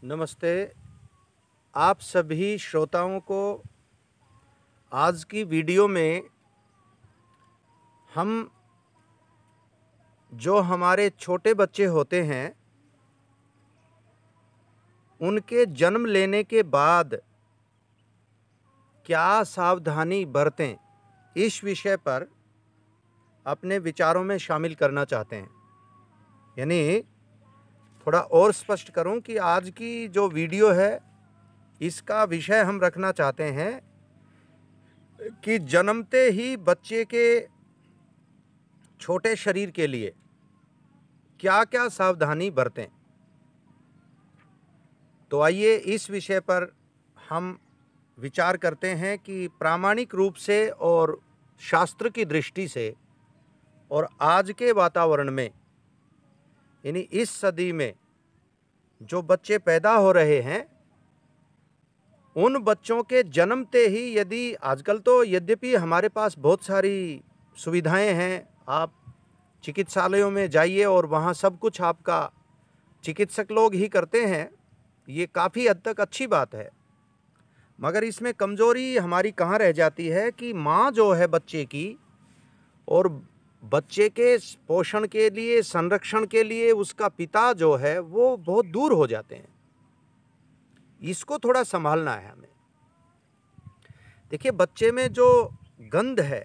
नमस्ते। आप सभी श्रोताओं को आज की वीडियो में हम जो हमारे छोटे बच्चे होते हैं उनके जन्म लेने के बाद क्या सावधानी बरतें, इस विषय पर अपने विचारों में शामिल करना चाहते हैं। यानी थोड़ा और स्पष्ट करूं कि आज की जो वीडियो है इसका विषय हम रखना चाहते हैं कि जन्मते ही बच्चे के छोटे शरीर के लिए क्या क्या सावधानी बरतें। तो आइए इस विषय पर हम विचार करते हैं कि प्रामाणिक रूप से और शास्त्र की दृष्टि से और आज के वातावरण में, यानी इस सदी में जो बच्चे पैदा हो रहे हैं उन बच्चों के जन्मते ही, यदि आजकल तो यद्यपि हमारे पास बहुत सारी सुविधाएं हैं, आप चिकित्सालयों में जाइए और वहाँ सब कुछ आपका चिकित्सक लोग ही करते हैं, ये काफ़ी हद तक अच्छी बात है। मगर इसमें कमज़ोरी हमारी कहाँ रह जाती है कि माँ जो है बच्चे की और बच्चे के पोषण के लिए, संरक्षण के लिए उसका पिता जो है वो बहुत दूर हो जाते हैं। इसको थोड़ा संभालना है हमें। देखिए, बच्चे में जो गंध है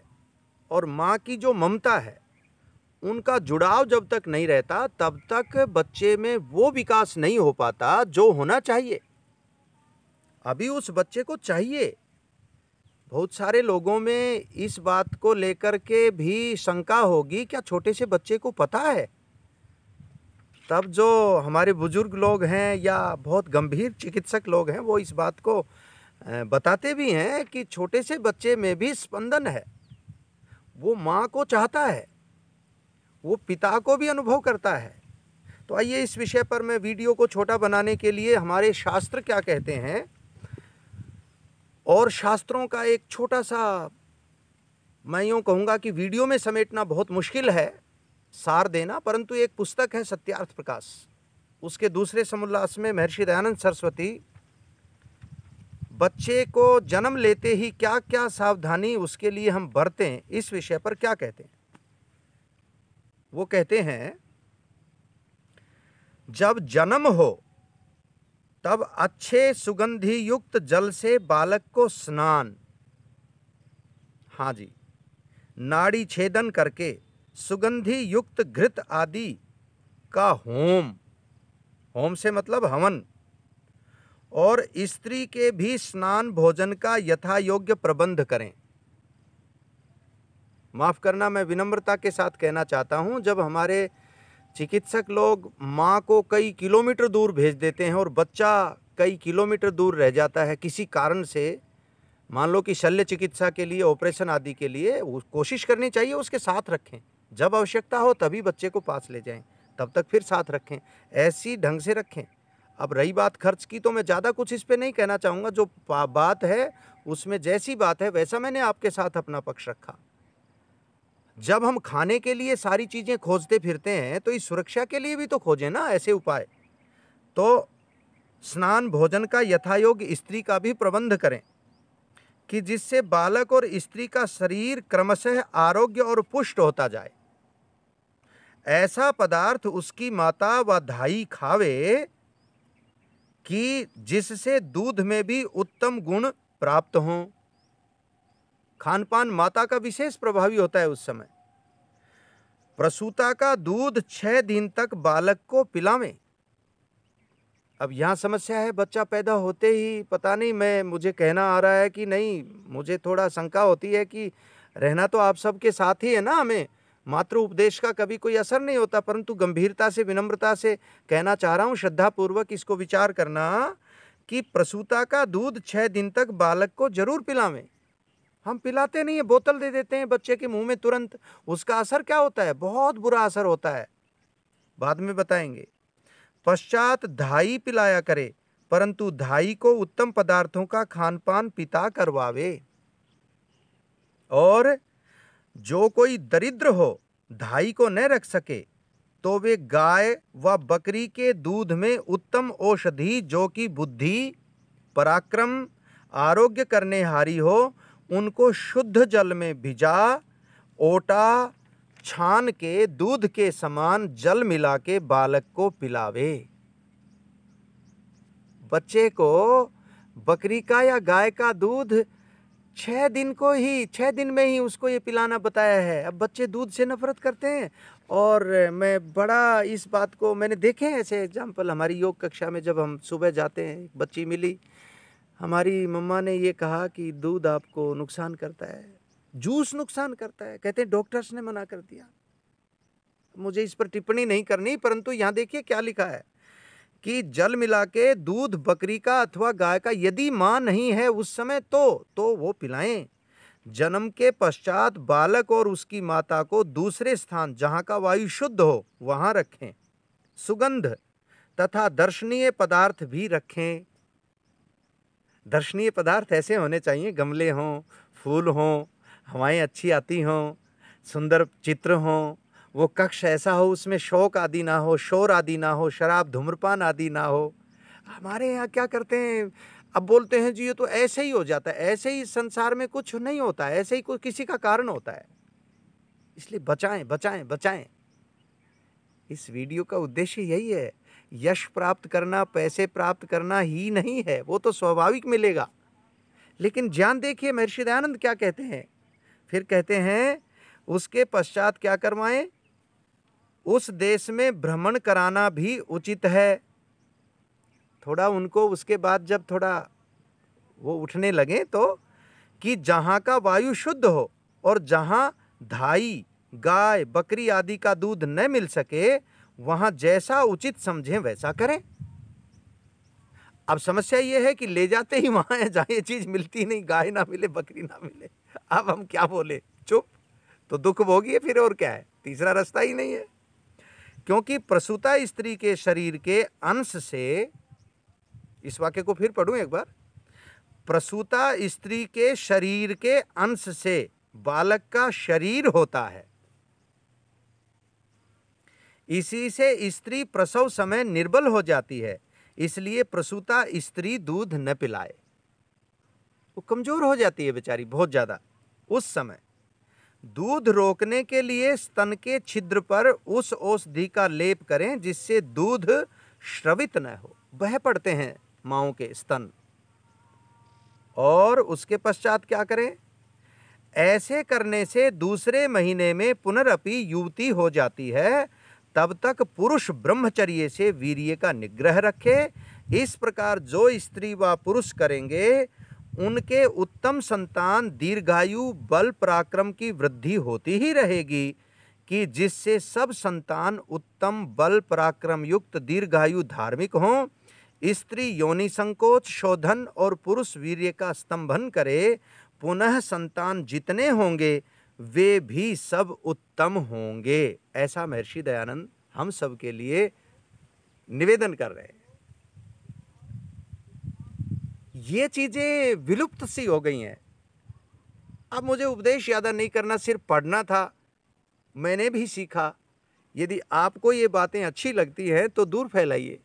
और माँ की जो ममता है, उनका जुड़ाव जब तक नहीं रहता तब तक बच्चे में वो विकास नहीं हो पाता जो होना चाहिए। अभी उस बच्चे को चाहिए। बहुत सारे लोगों में इस बात को लेकर के भी शंका होगी, क्या छोटे से बच्चे को पता है? तब जो हमारे बुजुर्ग लोग हैं या बहुत गंभीर चिकित्सक लोग हैं वो इस बात को बताते भी हैं कि छोटे से बच्चे में भी स्पंदन है, वो माँ को चाहता है, वो पिता को भी अनुभव करता है। तो आइए इस विषय पर मैं वीडियो को छोटा बनाने के लिए हमारे शास्त्र क्या कहते हैं और शास्त्रों का एक छोटा सा, मैं यूँ कहूँगा कि वीडियो में समेटना बहुत मुश्किल है, सार देना, परंतु एक पुस्तक है सत्यार्थ प्रकाश, उसके दूसरे समोल्लास में महर्षि दयानंद सरस्वती बच्चे को जन्म लेते ही क्या क्या सावधानी उसके लिए हम बरतें, इस विषय पर क्या कहते हैं। वो कहते हैं, जब जन्म हो तब अच्छे सुगंधि युक्त जल से बालक को स्नान, हाँ जी, नाड़ी छेदन करके सुगंधि युक्त घृत आदि का होम, होम से मतलब हवन, और स्त्री के भी स्नान भोजन का यथा योग्य प्रबंध करें। माफ करना, मैं विनम्रता के साथ कहना चाहता हूं, जब हमारे चिकित्सक लोग माँ को कई किलोमीटर दूर भेज देते हैं और बच्चा कई किलोमीटर दूर रह जाता है किसी कारण से, मान लो कि शल्य चिकित्सा के लिए, ऑपरेशन आदि के लिए, कोशिश करनी चाहिए उसके साथ रखें। जब आवश्यकता हो तभी बच्चे को पास ले जाएं, तब तक फिर साथ रखें, ऐसी ढंग से रखें। अब रही बात खर्च की, तो मैं ज़्यादा कुछ इस पे नहीं कहना चाहूँगा, जो बात है उसमें जैसी बात है वैसा मैंने आपके साथ अपना पक्ष रखा। जब हम खाने के लिए सारी चीज़ें खोजते फिरते हैं तो इस सुरक्षा के लिए भी तो खोजें ना ऐसे उपाय। तो स्नान भोजन का यथायोग्य स्त्री का भी प्रबंध करें कि जिससे बालक और स्त्री का शरीर क्रमशः आरोग्य और पुष्ट होता जाए। ऐसा पदार्थ उसकी माता व धाई खावे कि जिससे दूध में भी उत्तम गुण प्राप्त हों। खान पान माता का विशेष प्रभावी होता है उस समय। प्रसूता का दूध 6 दिन तक बालक को पिलावें। अब यहाँ समस्या है, बच्चा पैदा होते ही पता नहीं, मुझे कहना आ रहा है कि नहीं, मुझे थोड़ा शंका होती है कि रहना तो आप सबके साथ ही है ना, हमें मातृ उपदेश का कभी कोई असर नहीं होता, परंतु गंभीरता से, विनम्रता से कहना चाह रहा हूँ, श्रद्धापूर्वक इसको विचार करना कि प्रसूता का दूध 6 दिन तक बालक को जरूर पिलावें। हम पिलाते नहीं है, बोतल दे देते हैं बच्चे के मुंह में तुरंत, उसका असर क्या होता है? बहुत बुरा असर होता है, बाद में बताएंगे। पश्चात धाई पिलाया करे, परंतु धाई को उत्तम पदार्थों का खान पान पिता करवावे। और जो कोई दरिद्र हो, धाई को न रख सके, तो वे गाय व बकरी के दूध में उत्तम औषधि जो कि बुद्धि, पराक्रम, आरोग्य करने हारी हो, उनको शुद्ध जल में भिजा, ओटा, छान के दूध के समान जल मिला के बालक को पिलावे। बच्चे को बकरी का या गाय का दूध 6 दिन में ही उसको ये पिलाना बताया है। अब बच्चे दूध से नफरत करते हैं। और मैं बड़ा इस बात को मैंने देखे हैं ऐसे एग्जाम्पल। हमारी योग कक्षा में जब हम सुबह जाते हैं, एक बच्ची मिली, हमारी मम्मा ने ये कहा कि दूध आपको नुकसान करता है, जूस नुकसान करता है। कहते हैं डॉक्टर्स ने मना कर दिया। मुझे इस पर टिप्पणी नहीं करनी, परंतु यहाँ देखिए क्या लिखा है कि जल मिला के दूध बकरी का अथवा गाय का यदि मां नहीं है उस समय तो वो पिलाएं। जन्म के पश्चात बालक और उसकी माता को दूसरे स्थान जहां का वायु शुद्ध हो वहां रखें। सुगंध तथा दर्शनीय पदार्थ भी रखें। दर्शनीय पदार्थ ऐसे होने चाहिए, गमले हों, फूल हों, हवाएं अच्छी आती हों, सुंदर चित्र हों, वो कक्ष ऐसा हो उसमें शौक आदि ना हो, शोर आदि ना हो, शराब धूम्रपान आदि ना हो। हमारे यहाँ क्या करते हैं, अब बोलते हैं जी ये तो ऐसे ही हो जाता है, ऐसे ही संसार में कुछ नहीं होता है, ऐसे ही कुछ किसी का कारण होता है। इसलिए बचाएं बचाएं बचाएं। इस वीडियो का उद्देश्य यही है। यश प्राप्त करना, पैसे प्राप्त करना ही नहीं है, वो तो स्वाभाविक मिलेगा। लेकिन ज्ञान देखिए महर्षि दयानंद क्या कहते हैं। फिर कहते हैं उसके पश्चात क्या करवाएं, उस देश में भ्रमण कराना भी उचित है। थोड़ा उनको उसके बाद जब थोड़ा वो उठने लगे तो कि जहाँ का वायु शुद्ध हो और जहाँ धाई, गाय, बकरी आदि का दूध न मिल सके वहाँ जैसा उचित समझें वैसा करें। अब समस्या ये है कि ले जाते ही वहाँ है जहाँ ये चीज़ मिलती नहीं, गाय ना मिले, बकरी ना मिले। अब हम क्या बोले, चुप, तो दुख भोगिए फिर, और क्या है, तीसरा रास्ता ही नहीं है। क्योंकि प्रसूता स्त्री के शरीर के अंश से, इस वाक्य को फिर पढ़ूं एक बार, प्रसूता स्त्री के शरीर के अंश से बालक का शरीर होता है। इसी से स्त्री प्रसव समय निर्बल हो जाती है, इसलिए प्रसूता स्त्री दूध न पिलाए। वो कमजोर हो जाती है बेचारी बहुत ज्यादा उस समय। दूध रोकने के लिए स्तन के छिद्र पर उस औषधि का लेप करें जिससे दूध स्रवित न हो। बह पड़ते हैं माओं के स्तन। और उसके पश्चात क्या करें, ऐसे करने से दूसरे महीने में पुनरअपि युवती हो जाती है। तब तक पुरुष ब्रह्मचर्य से वीर्य का निग्रह रखे। इस प्रकार जो स्त्री व पुरुष करेंगे उनके उत्तम संतान दीर्घायु, बल, पराक्रम की वृद्धि होती ही रहेगी कि जिससे सब संतान उत्तम बल पराक्रम युक्त दीर्घायु धार्मिक हों। स्त्री योनि संकोच, शोधन और पुरुष वीर्य का स्तंभन करे। पुनः संतान जितने होंगे वे भी सब उत्तम होंगे। ऐसा महर्षि दयानंद हम सब के लिए निवेदन कर रहे हैं। ये चीजें विलुप्त सी हो गई हैं। अब मुझे उपदेश ज़्यादा नहीं करना, सिर्फ पढ़ना था, मैंने भी सीखा। यदि आपको ये बातें अच्छी लगती हैं तो दूर फैलाइए,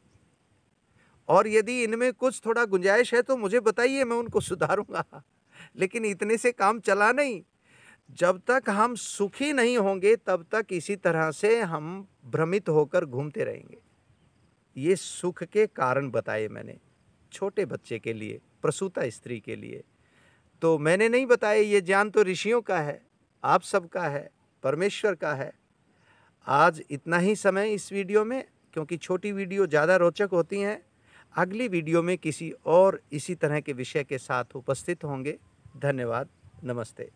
और यदि इनमें कुछ थोड़ा गुंजाइश है तो मुझे बताइए, मैं उनको सुधारूंगा। लेकिन इतने से काम चला नहीं। जब तक हम सुखी नहीं होंगे तब तक इसी तरह से हम भ्रमित होकर घूमते रहेंगे। ये सुख के कारण बताए मैंने, छोटे बच्चे के लिए, प्रसूता स्त्री के लिए तो मैंने नहीं बताए। ये ज्ञान तो ऋषियों का है, आप सबका है, परमेश्वर का है। आज इतना ही समय इस वीडियो में, क्योंकि छोटी वीडियो ज़्यादा रोचक होती हैं। अगली वीडियो में किसी और इसी तरह के विषय के साथ उपस्थित होंगे। धन्यवाद, नमस्ते।